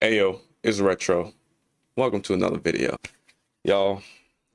Ayo, it's Retro. Welcome to another video, y'all.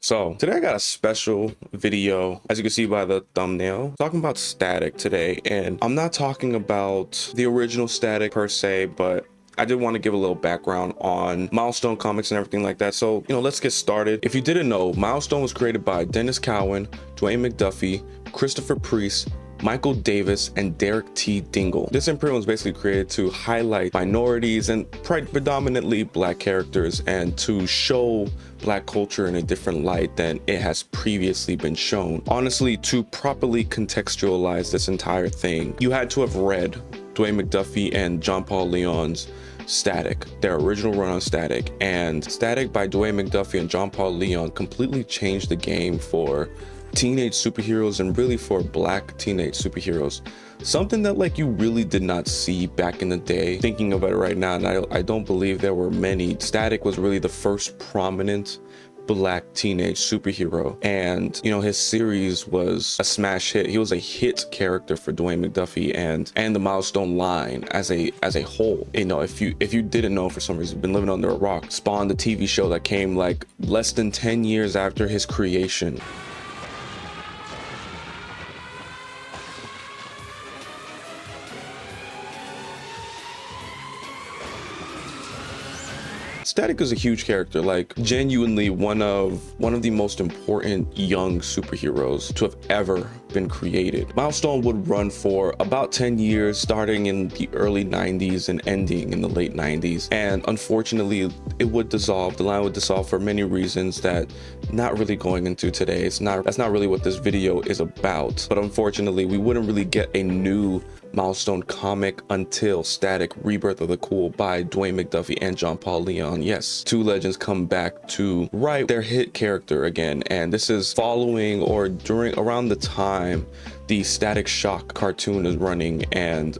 So today I got a special video, as you can see by the thumbnail, talking about Static today. And I'm not talking about the original Static per se, but I did want to give a little background on Milestone comics and everything like that. So, let's get started. If you didn't know, Milestone was created by Dennis Cowan, Dwayne McDuffie, Christopher Priest, Michael Davis, and Derek T. Dingle. This imprint was basically created to highlight minorities and predominantly Black characters and to show Black culture in a different light than it has previously been shown. Honestly, to properly contextualize this entire thing, you had to have read Dwayne McDuffie and John Paul Leon's Static, their original run on Static. And Static by Dwayne McDuffie and John Paul Leon completely changed the game for teenage superheroes and really for Black teenage superheroes. Something that you really did not see back in the day. Thinking of it right now, and I don't believe there were many. Static was really the first prominent Black teenage superhero, and his series was a smash hit. He was a hit character for Dwayne McDuffie and the Milestone line as a whole. If you didn't know, for some reason, been living under a rock, Spawn, the TV show that came like less than 10 years after his creation. Static is a huge character, like genuinely one of the most important young superheroes to have ever been created. Milestone would run for about 10 years, starting in the early 90s and ending in the late 90s. And unfortunately, it would dissolve. The line would dissolve for many reasons that not really going into today. That's not really what this video is about. But unfortunately, we wouldn't really get a new Milestone comic until Static: Rebirth of the Cool by Dwayne McDuffie and John Paul Leon. Yes, two legends come back to write their hit character again, and this is following or around the time the Static Shock cartoon is running, and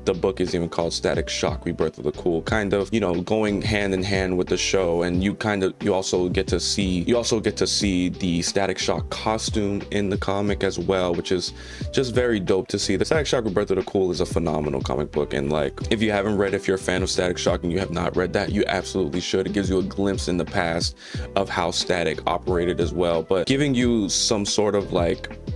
the book is even called Static Shock: Rebirth of the Cool, kind of going hand in hand with the show. And you also get to see the Static Shock costume in the comic as well, which is just very dope to see. The Static Shock: Rebirth of the Cool is a phenomenal comic book, and if you haven't read, if you're a fan of Static Shock and you have not read that, you absolutely should. It gives you a glimpse in the past of how Static operated as well, but giving you some sort of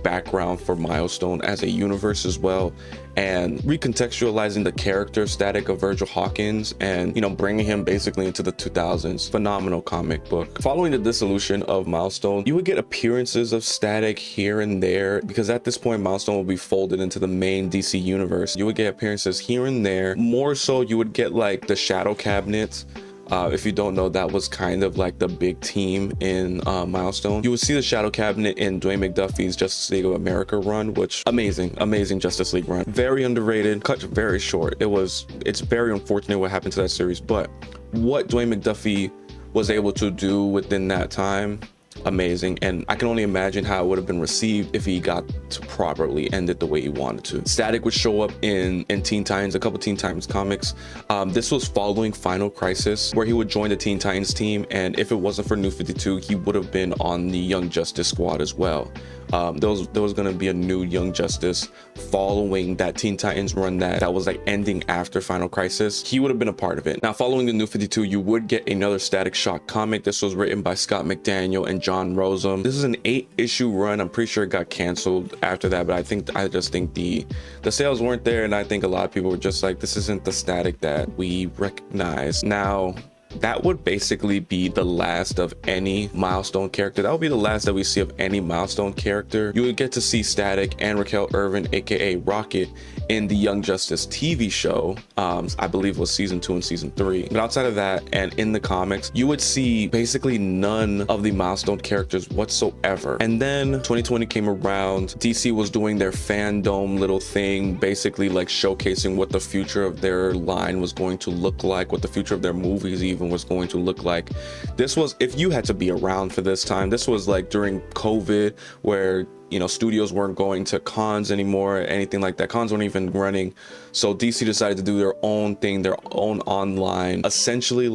background for Milestone as a universe as well, and recontextualizing the character Static of Virgil Hawkins, and bringing him basically into the 2000s. Phenomenal comic book. Following the dissolution of Milestone, you would get appearances of Static here and there, because at this point Milestone will be folded into the main DC universe. You would get appearances here and there. More so, you would get the Shadow Cabinet. If you don't know, that was kind of the big team in Milestone. You would see the Shadow Cabinet in Dwayne McDuffie's Justice League of America run, which amazing Justice League run. Very underrated, cut very short. It's very unfortunate what happened to that series, but what Dwayne McDuffie was able to do within that time, amazing. And I can only imagine how it would have been received if he got to properly end it the way he wanted to. Static would show up in Teen Titans, a couple Teen Titans comics. This was following Final Crisis, where he would join the Teen Titans team, and if it wasn't for New 52, he would have been on the Young Justice squad as well. There was going to be a new Young Justice following that Teen Titans run that was ending after Final Crisis. He would have been a part of it. Now, following the New 52, you would get another Static Shock comic. This was written by Scott McDaniel and John Rosen. This is an 8-issue run. I'm pretty sure it got canceled after that, but I just think the sales weren't there, and I think a lot of people were just like, this isn't the Static that we recognize. Now, that would basically be the last of any Milestone character. That would be the last that we see of any Milestone character. You would get to see Static and Raquel Irvin, aka Rocket, in the Young Justice TV show. I believe it was season 2 and season 3. But outside of that, and in the comics, you would see basically none of the Milestone characters whatsoever. And then 2020 came around. DC was doing their fandom little thing, basically showcasing what the future of their line was going to look like, what the future of their movies even was going to look like. This was, if you had to be around for this time, this was during COVID, where studios weren't going to cons anymore, anything like that. Cons weren't even running. So DC decided to do their own thing, their own online, essentially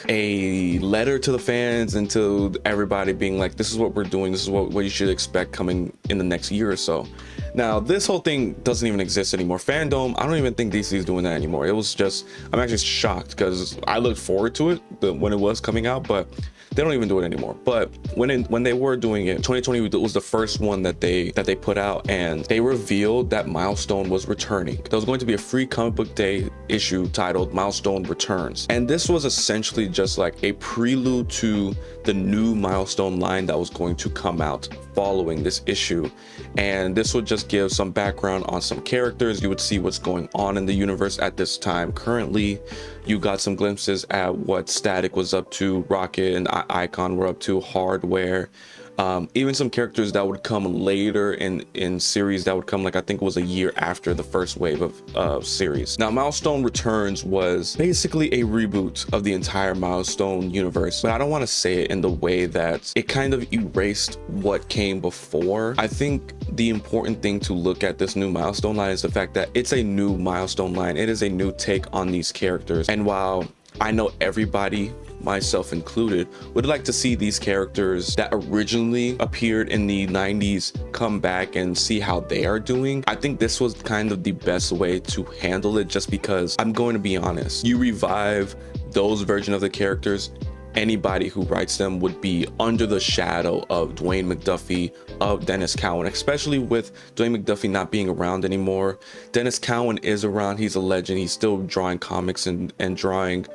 a letter to the fans and to everybody, being this is what we're doing. This is what you should expect coming in the next year or so. Now, this whole thing doesn't even exist anymore. Fandom, I don't even think DC is doing that anymore. It was just, I'm actually shocked because I looked forward to it when it was coming out, but they don't even do it anymore. But when they were doing it, 2020 was the first one that they put out, and they revealed that Milestone was returning. There was going to be a free comic book day issue titled Milestone Returns, and this was essentially just like a prelude to the new Milestone line that was going to come out following this issue. And this would just give some background on some characters. You would see what's going on in the universe at this time. Currently, you got some glimpses at what Static was up to, Rocket and Icon were up to, Hardware, even some characters that would come later in series that would come, like I think it was a year after the first wave of series. Now, Milestone Returns was basically a reboot of the entire Milestone universe, but I don't want to say it in the way that it kind of erased what came before. I think the important thing to look at this new Milestone line is the fact that it's a new Milestone line. It is a new take on these characters, and while I know everybody, myself included, would like to see these characters that originally appeared in the 90s come back and see how they are doing, I think this was kind of the best way to handle it, just because I'm going to be honest, you revive those versions of the characters, anybody who writes them would be under the shadow of Dwayne McDuffie, of Dennis Cowan, especially with Dwayne McDuffie not being around anymore. Dennis Cowan is around, he's a legend, he's still drawing comics and drawing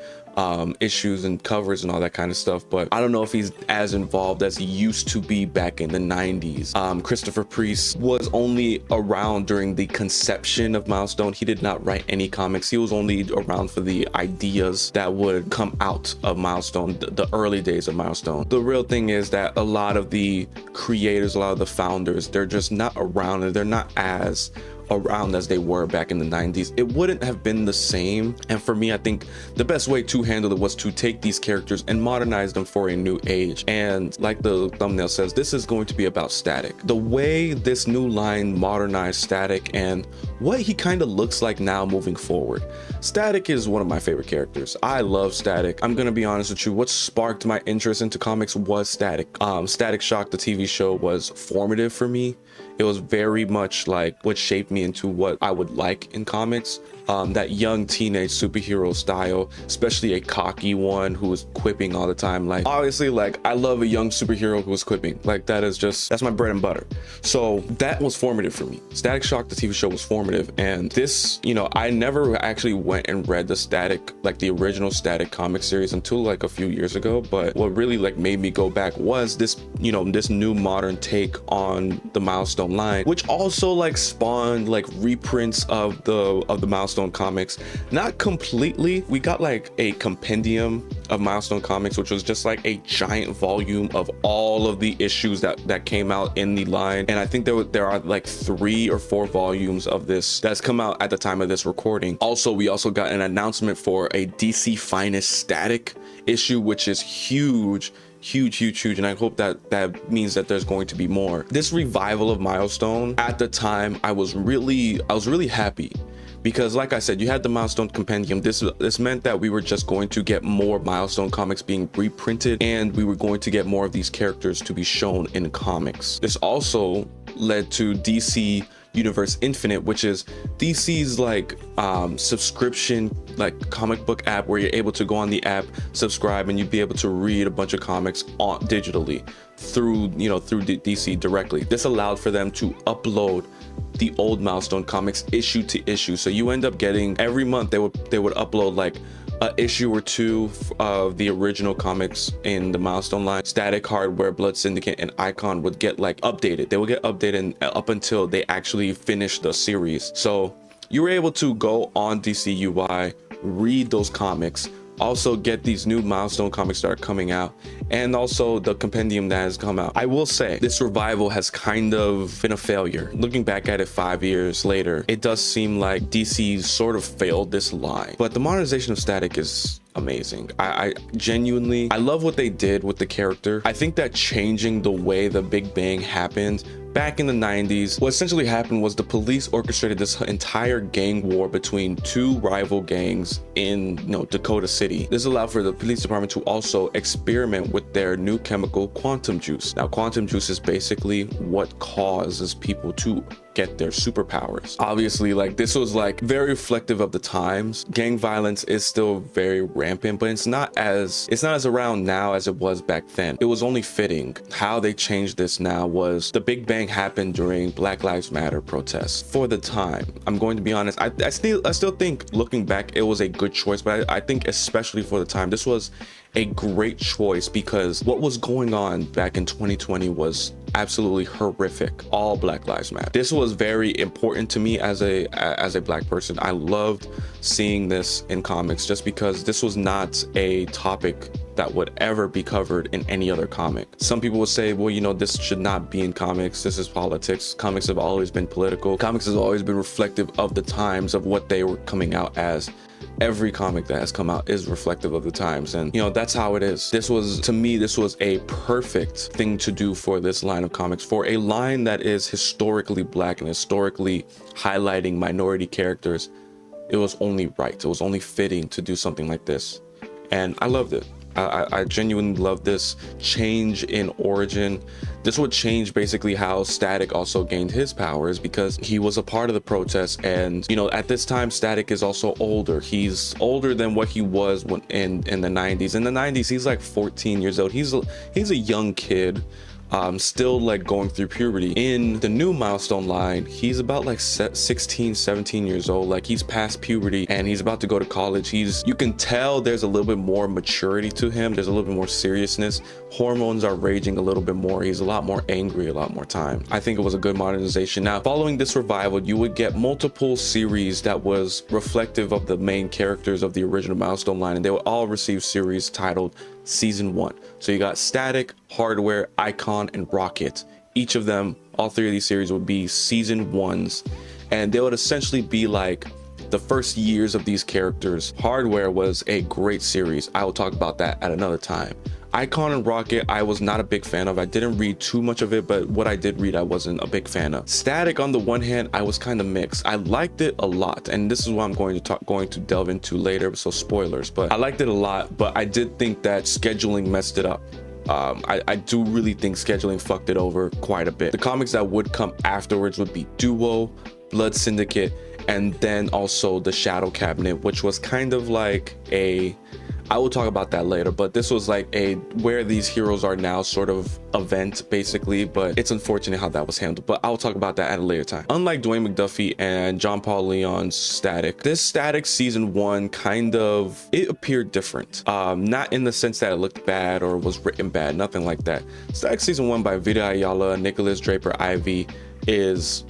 issues and covers and all that kind of stuff, but I don't know if he's as involved as he used to be back in the 90s. Christopher Priest was only around during the conception of Milestone. He did not write any comics. He was only around for the ideas that would come out of Milestone, the early days of Milestone. The real thing is that a lot of the creators, a lot of the founders, they're just not around, and they're not as around as they were back in the 90s. It wouldn't have been the same. And for me, I think the best way to handle it was to take these characters and modernize them for a new age. And like the thumbnail says, this is going to be about Static. The way this new line modernized Static and what he kind of looks like now moving forward. Static is one of my favorite characters. I love Static. I'm gonna be honest with you, what sparked my interest into comics was Static. Static Shock, the TV show, was formative for me. It was very much like what shaped me into what I would like in comics. That young teenage superhero style, especially a cocky one who was quipping all the time. Like, obviously, like, I love a young superhero who was quipping. Like, that's my bread and butter. So that was formative for me. Static Shock, the TV show, was formative. And this, I never actually went and read the Static, like the original Static comic series, until like a few years ago. But what really like made me go back was this, this new modern take on the Milestone line, which also like spawned like reprints of the Milestone comics. Not completely. We got like a compendium of Milestone comics, which was just like a giant volume of all of the issues that came out in the line. And I think there are like 3 or 4 volumes of this that's come out at the time of this recording. Also, we also got an announcement for a DC Finest Static issue, which is huge, and I hope that means that there's going to be more. This revival of Milestone, at the time, I was really happy, because like I said, you had the Milestone compendium. This meant that we were just going to get more Milestone comics being reprinted, and we were going to get more of these characters to be shown in comics. This also led to DC Universe Infinite, which is DC's like subscription like comic book app, where you're able to go on the app, subscribe, and you'd be able to read a bunch of comics digitally through DC directly. This allowed for them to upload the old Milestone comics issue to issue. So you end up getting, every month they would upload like an issue or 2 of the original comics in the Milestone line. Static, Hardware, Blood Syndicate, and Icon would get like updated. They would get updated up until they actually finished the series. So you were able to go on DC UI, read those comics, also get these new Milestone comics that are coming out, and also the compendium that has come out. I will say this revival has kind of been a failure. Looking back at it 5 years later, it does seem like DC sort of failed this line. But the modernization of Static is amazing. I genuinely, I love what they did with the character. I think that changing the way the Big Bang happened back in the 90s, what essentially happened was the police orchestrated this entire gang war between two rival gangs in Dakota City. This allowed for the police department to also experiment with their new chemical, quantum juice. Now, quantum juice is basically what causes people to get their superpowers. Obviously, like, this was like very reflective of the times. Gang violence is still very rampant, but it's not as around now as it was back then. It was only fitting. How they changed this now was the Big Bang happened during Black Lives Matter protests. For the time, I'm going to be honest, I still think, looking back, it was a good choice, but I think especially for the time, this was a great choice, because what was going on back in 2020 was absolutely horrific. All Black Lives Matter. This was very important to me as a Black person. I loved seeing this in comics, just because this was not a topic that would ever be covered in any other comic. Some people would say, well, this should not be in comics. This is politics. Comics have always been political. Comics has always been reflective of the times of what they were coming out as. Every comic that has come out is reflective of the times, and that's how it is. To me, this was a perfect thing to do for this line of comics, for a line that is historically Black and historically highlighting minority characters. It was only right. It was only fitting to do something like this, and I loved it. I genuinely love this change in origin. This would change basically how Static also gained his powers, because he was a part of the protest. And at this time, Static is also older. He's older than what he was in the 90s. In the 90s, he's like 14 years old. He's a young kid. Still like going through puberty. In the new Milestone line, he's about like 16, 17 years old. Like, he's past puberty and he's about to go to college. You can tell there's a little bit more maturity to him. There's a little bit more seriousness. Hormones are raging a little bit more. He's a lot more angry a lot more time. I think it was a good modernization. Now, following this revival, you would get multiple series that was reflective of the main characters of the original Milestone line, and they would all receive series titled Season 1. So you got Static, Hardware, Icon, and Rocket. Each of them, all three of these series would be Season 1s, and they would essentially be like the first years of these characters. Hardware was a great series. I will talk about that at another time. Icon and Rocket, I was not a big fan of. I didn't read too much of it, but what I did read, I wasn't a big fan of. Static, on the one hand, I was kind of mixed. I liked it a lot, and this is what I'm going to delve into later, so spoilers, but I liked it a lot, but I did think that scheduling messed it up. I do really think scheduling fucked it over quite a bit. The comics that would come afterwards would be Duo, Blood Syndicate, and then also the Shadow Cabinet, which was kind of like I will talk about that later, but this was like a where these heroes are now sort of event, basically, but it's unfortunate how that was handled, but I'll talk about that at a later time. Unlike Dwayne McDuffie and John Paul Leon's Static, this Static Season 1 it appeared different. Not in the sense that it looked bad or was written bad, nothing like that. Static Season 1 by Vita Ayala, Nicholas Draper Ivy is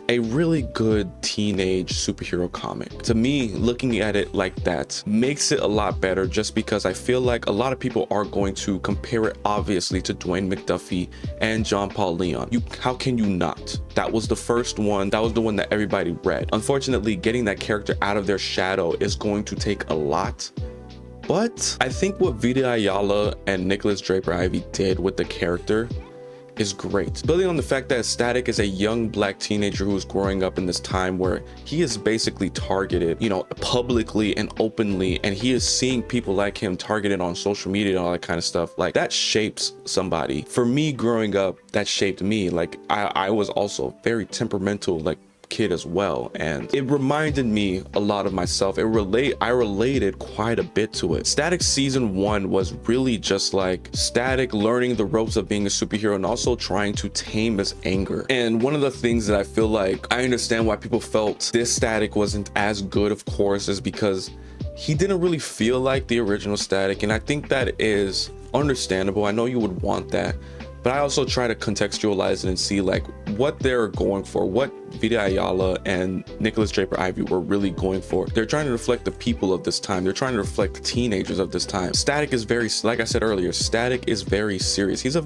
a really good teenage superhero comic. To me, looking at it like that makes it a lot better, just because I feel like a lot of people are going to compare it obviously to Dwayne McDuffie and John Paul Leon. How can you not? That was the first one. That was the one that everybody read. Unfortunately, getting that character out of their shadow is going to take a lot. But I think what Vita Ayala and Nicholas Draper Ivy did with the character is great. Building on the fact that Static is a young Black teenager who's growing up in this time where he is basically targeted, publicly and openly, and he is seeing people like him targeted on social media and all that kind of stuff. Like, that shapes somebody. For me, growing up, that shaped me. Like, I was also very temperamental, like, kid as well, and it reminded me a lot of myself. I related quite a bit to it. Static Season 1 was really just like Static learning the ropes of being a superhero and also trying to tame his anger. And one of the things that I feel like I understand why people felt this Static wasn't as good, of course, is because he didn't really feel like the original Static, and I think that is understandable. I know you would want that, but I also try to contextualize it and see like what they're going for, what Vita Ayala and Nicholas Draper Ivy were really going for. They're trying to reflect the people of this time. They're trying to reflect the teenagers of this time. Static is very, like I said earlier, Static is very serious. He's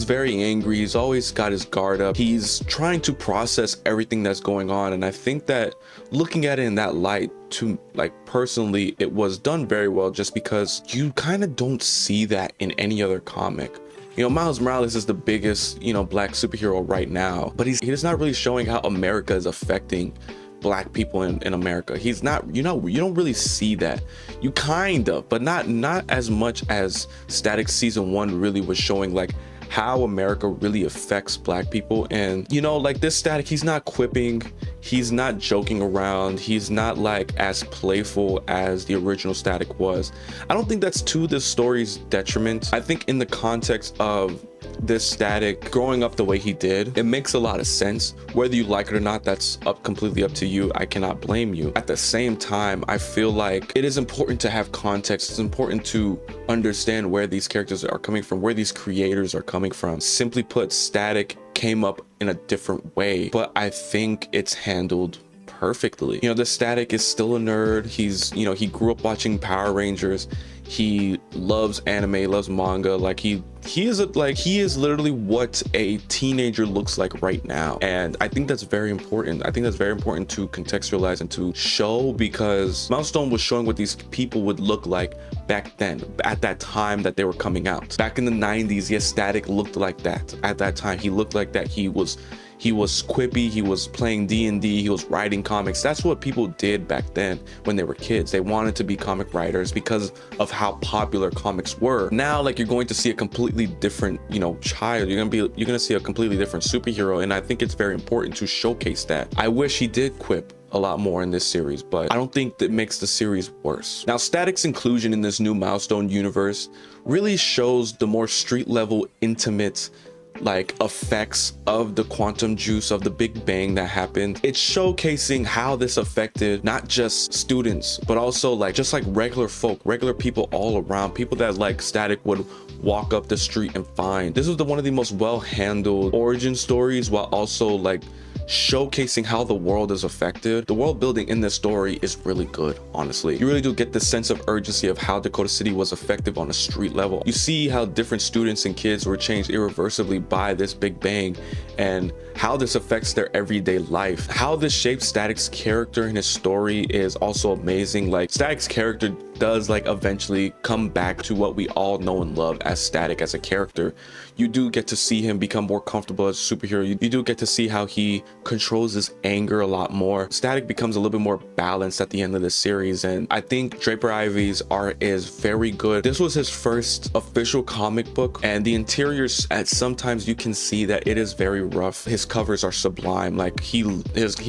very angry. He's always got his guard up. He's trying to process everything that's going on. And I think that looking at it in that light, to like personally, it was done very well, just because you kind of don't see that in any other comic. You know, Miles Morales is the biggest, you know, black superhero right now, but he's not really showing how America is affecting black people in America. He's not, you know, you don't really see that. You kind of, but not as much as Static season 1 really was showing, like how America really affects black people. And you know, like this Static, he's not quipping, he's not joking around, he's not like as playful as the original Static was. I don't think that's to the story's detriment. I think in the context of this Static growing up the way he did, it makes a lot of sense. Whether you like it or not, that's completely up to you. I cannot blame you. At the same time, I feel like it is important to have context. It's important to understand where these characters are coming from, where these creators are coming from. Simply put, Static came up in a different way, but I think it's handled perfectly. You know, the Static is still a nerd. He's, you know, he grew up watching Power Rangers. He loves anime, loves manga. Like he is literally what a teenager looks like right now. And I think that's very important. I think that's very important to contextualize and to show, because Milestone was showing what these people would look like back then, at that time that they were coming out. Back in the 90s, yes, Static looked like that. At that time, he looked like that. He was quippy, he was playing D&D, he was writing comics. That's what people did back then when they were kids. They wanted to be comic writers because of how popular comics were. Now, like, you're going to see a completely different, you know, child. You're gonna see a completely different superhero, and I think it's very important to showcase that. I wish he did quip a lot more in this series, but I don't think that makes the series worse. Now, Static's inclusion in this new Milestone universe really shows the more street level, intimate, like, effects of the quantum juice of the Big Bang that happened. It's showcasing how this affected not just students, but also like just like regular folk, regular people all around, people that like Static would walk up the street and find. This was one of the most well handled origin stories, while also like showcasing how the world is affected. The world building in this story is really good, honestly. You really do get the sense of urgency of how Dakota City was effective on a street level. You see how different students and kids were changed irreversibly by this Big Bang, and how this affects their everyday life. How this shapes Static's character and his story is also amazing. Like, Static's character does like eventually come back to what we all know and love as Static as a character. You do get to see him become more comfortable as a superhero. You do get to see how he controls his anger a lot more. Static becomes a little bit more balanced at the end of the series, and I think Draper Ivy's art is very good. This was his first official comic book, and the interiors, at sometimes you can see that it is very rough. His covers are sublime. Like, he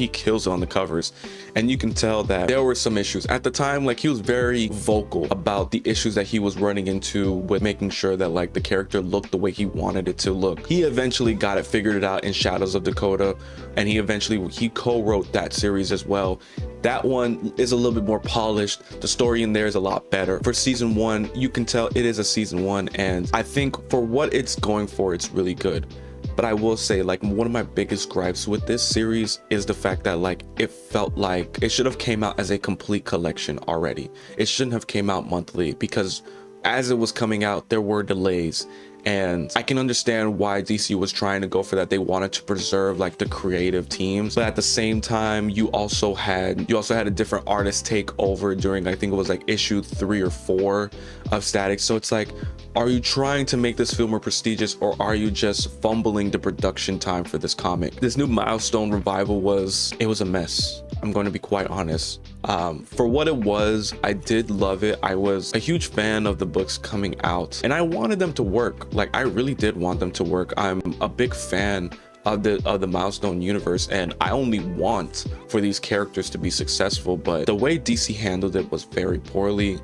kills it on the covers, and you can tell that there were some issues at the time. Like, he was very vocal about the issues that he was running into with making sure that like the character looked the way he wanted it to look. He eventually got it figured out in Shadows of Dakota, and he co-wrote that series as well. That one is a little bit more polished. The story in there is a lot better. For season 1, you can tell it is a season 1, and I think for what it's going for, it's really good. But I will say, like, one of my biggest gripes with this series is the fact that like it felt like it should have came out as a complete collection already. It shouldn't have came out monthly, because as it was coming out, there were delays. And I can understand why DC was trying to go for that. They wanted to preserve like the creative teams, but at the same time, you also had a different artist take over during, I think it was like issue 3 or 4 of Static. So it's like, are you trying to make this feel more prestigious, or are you just fumbling the production time for this comic? This new Milestone revival was a mess. I'm going to be quite honest. For what it was, I did love it. I was a huge fan of the books coming out, and I wanted them to work. Like, I really did want them to work. I'm a big fan of the Milestone universe, and I only want for these characters to be successful, but the way DC handled it was very poorly.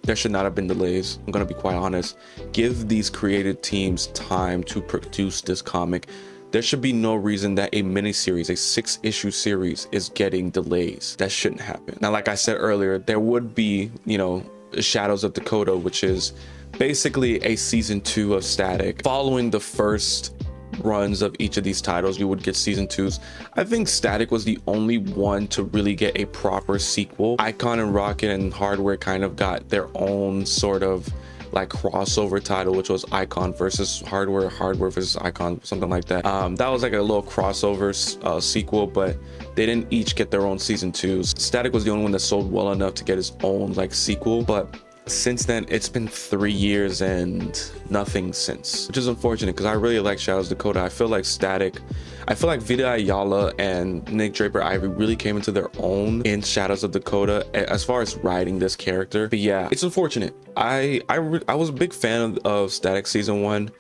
There should not have been delays. I'm gonna be quite honest. Give these creative teams time to produce this comic. There should be no reason that a miniseries, a 6-issue series, is getting delays. That shouldn't happen. Now, like I said earlier, there would be, you know, Shadows of Dakota, which is basically a season 2 of Static. Following the first runs of each of these titles, you would get season 2s. I think Static was the only one to really get a proper sequel. Icon and Rocket and Hardware kind of got their own sort of like crossover title, which was Icon versus Hardware, Hardware versus Icon, something like that. That was like a little crossover sequel, but they didn't each get their own season 2s. Static was the only one that sold well enough to get its own like sequel, but since then it's been 3 years and nothing since, which is unfortunate because I really like Shadows of Dakota. I feel like Vida Ayala and Nick Draper Ivy really came into their own in Shadows of Dakota as far as writing this character. But yeah, it's unfortunate. I was a big fan of Static season 1.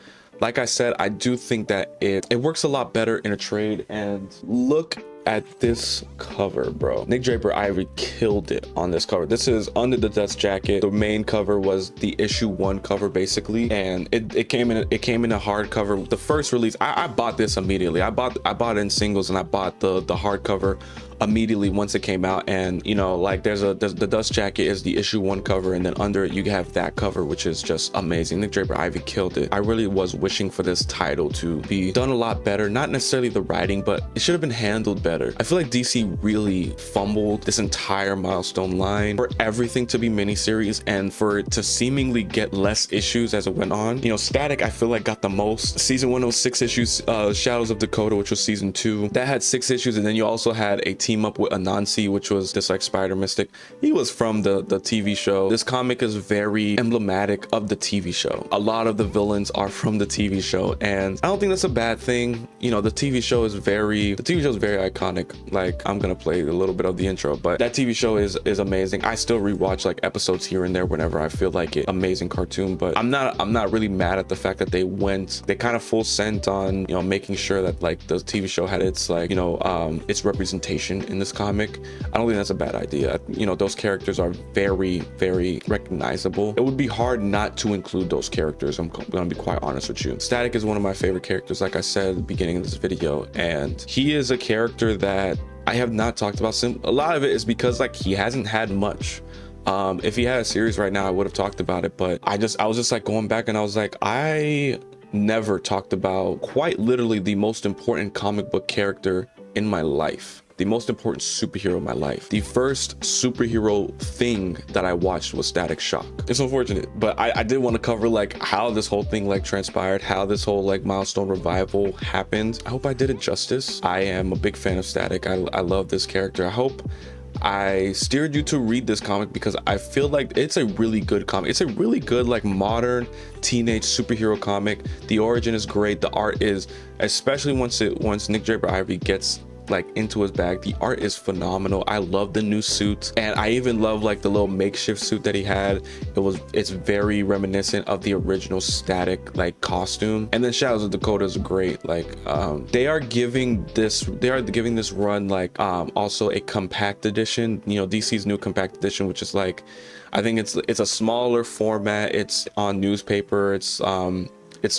Like I said, I do think that it works a lot better in a trade. And look at this cover, bro. Nick Draper Ivy killed it on this cover. This is under the dust jacket. The main cover was the issue 1 cover basically, and it came in a hardcover. The first release, I bought this immediately. I bought it in singles, and I bought the hardcover immediately once it came out. And you know, like there's the dust jacket is the issue 1 cover, and then under it you have that cover, which is just amazing. Nick Draper Ivy killed it. I really was wishing for this title to be done a lot better, not necessarily the writing, but it should have been handled better. I feel like DC really fumbled this entire Milestone line for everything to be miniseries and for it to seemingly get less issues as it went on. You know, Static I feel like got the most. Season 1 was 6 issues. Shadows of Dakota, which was season 2, that had 6 issues, and then you also had a team up with Anansi, which was this like Spider Mystic. He was from the TV show. This comic is very emblematic of the TV show. A lot of the villains are from the TV show, and I don't think that's a bad thing. You know, the TV show is very iconic. Like, I'm gonna play a little bit of the intro, but that TV show is amazing. I still rewatch like episodes here and there whenever I feel like it. Amazing cartoon. But I'm not really mad at the fact that they kind of full sent on, you know, making sure that like the TV show had its like, you know, its representation in this comic. I don't think that's a bad idea. You know, those characters are very recognizable. It would be hard not to include those characters. I'm gonna be quite honest with you. Static is one of my favorite characters, like I said at the beginning of this video, and he is a character that I have not talked about. A lot of it is because like he hasn't had much. If he had a series right now, I would have talked about it, but I was just like going back and I was like, I never talked about quite literally the most important comic book character in my life. The most important superhero in my life. The first superhero thing that I watched was Static Shock. It's unfortunate, but I did want to cover like how this whole thing like transpired, how this whole like Milestone revival happened. I hope I did it justice. I am a big fan of Static. I love this character. I hope I steered you to read this comic because I feel like it's a really good comic. It's a really good like modern teenage superhero comic. The origin is great. The art is, especially once Nick Draper Ivy gets like into his bag, the art is phenomenal. I love the new suit, and I even love like the little makeshift suit that he had. It's very reminiscent of the original Static like costume. And then Shadows of Dakota is great. Like they are giving this run like also a compact edition, you know, DC's new compact edition, which is like, I think it's a smaller format. It's on newspaper. It's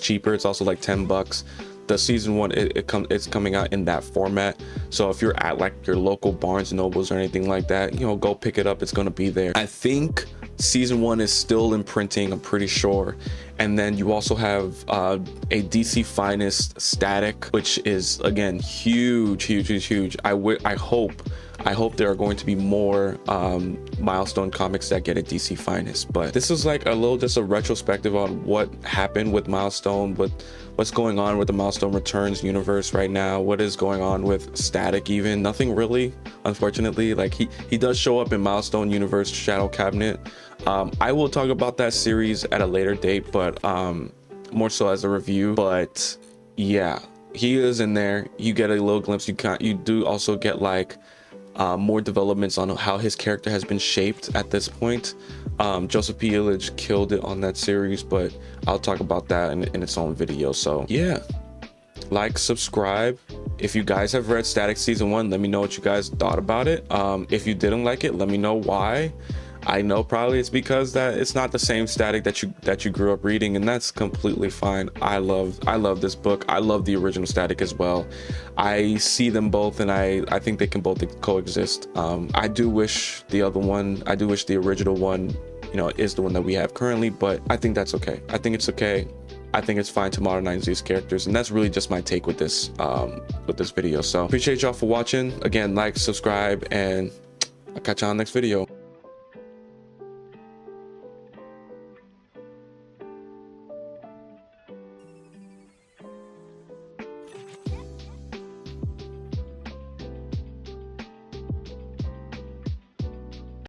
cheaper. It's also like $10. The season 1 it's coming out in that format, so if you're at like your local Barnes and Nobles or anything like that, you know, go pick it up. It's going to be there. I think season 1 is still in printing, I'm pretty sure. And then you also have a DC Finest Static, which is again huge. I hope there are going to be more Milestone comics that get a DC Finest. But this is like just a retrospective on what happened with Milestone, what's going on with the Milestone Returns universe right now, what is going on with Static. Even nothing really, unfortunately. Like he does show up in Milestone universe Shadow Cabinet. I will talk about that series at a later date, but more so as a review. But yeah, he is in there. You get a little glimpse. You do also get like more developments on how his character has been shaped at this point. Joseph P. Illich killed it on that series, but I'll talk about that in its own video. So yeah, like, subscribe. If you guys have read Static season 1, let me know what you guys thought about it. If you didn't like it, let me know why. I know probably it's because that it's not the same Static that you grew up reading, and that's completely fine. I love this book. I love the original Static as well. I see them both, and I think they can both coexist. I do wish the original one, you know, is the one that we have currently, but I think that's okay. I think it's okay. I think it's fine to modernize these characters, and that's really just my take with this video. So appreciate y'all for watching. Again, like, subscribe, and I'll catch you on the next video.